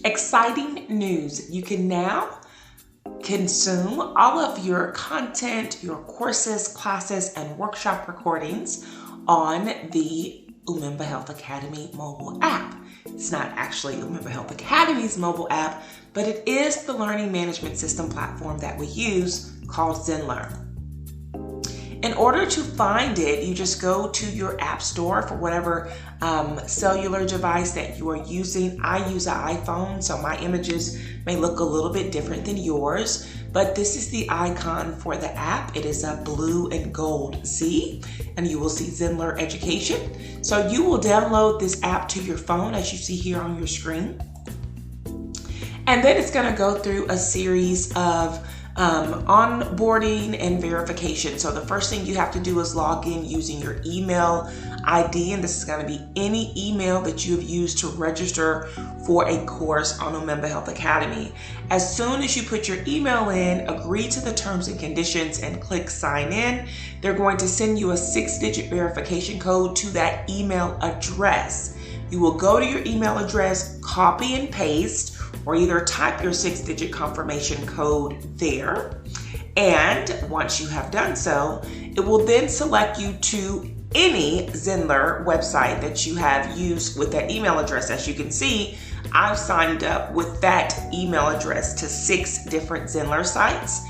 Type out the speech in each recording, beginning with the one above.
Exciting news. You can now consume all of your content, your courses, classes, and workshop recordings on the Umemba Health Academy mobile app. It's not actually Umemba Health Academy's mobile app, but it is the learning management system platform that we use called Zenler. In order to find it, you just go to your app store for whatever cellular device that you are using. I use an iPhone, so my images may look a little bit different than yours, but this is the icon for the app. It is a blue and gold Z, and you will see Zenler Education. So you will download this app to your phone, as you see here on your screen. And then it's gonna go through a series of onboarding and verification. So the first thing you have to do is log in using your email ID, and this is going to be any email that you have used to register for a course on Umemba Health Academy. As soon as you put your email in, agree to the terms and conditions, and click sign in, they're going to send you a 6-digit verification code to that email address. You will go to your email address, copy and paste, or either type your 6-digit confirmation code there. And once you have done so, it will then select you to any Zenler website that you have used with that email address. As you can see, I've signed up with that email address to 6 different Zenler sites.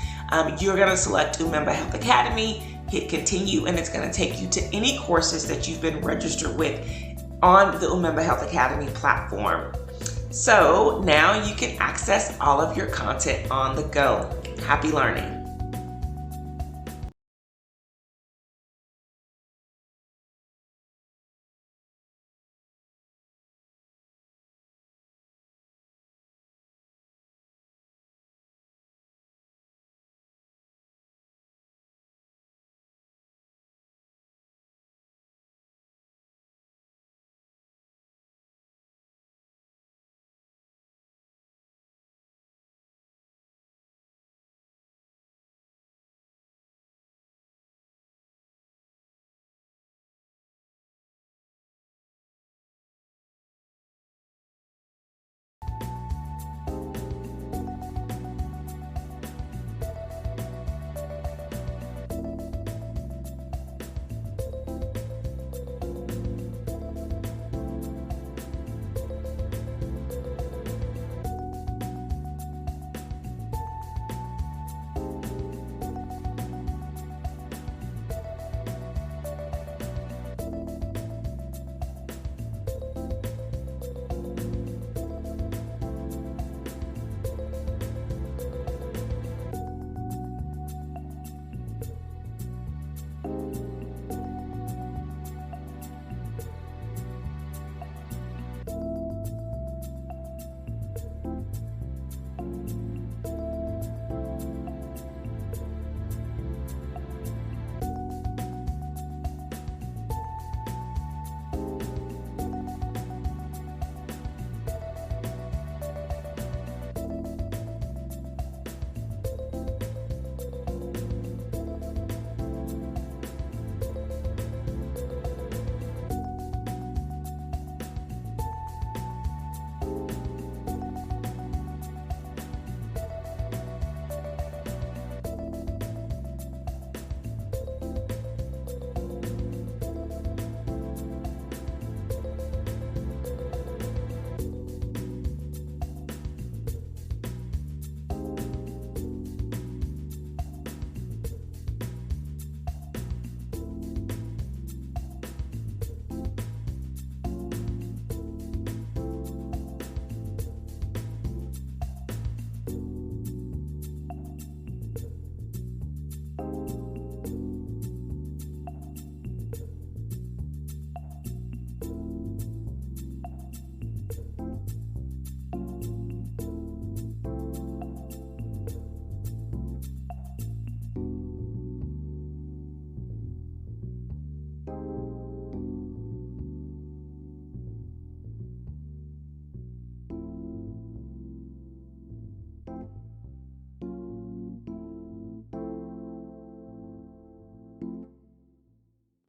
You're gonna select Umemba Health Academy, hit continue, and it's gonna take you to any courses that you've been registered with on the Umemba Health Academy platform. So now you can access all of your content on the go. Happy learning.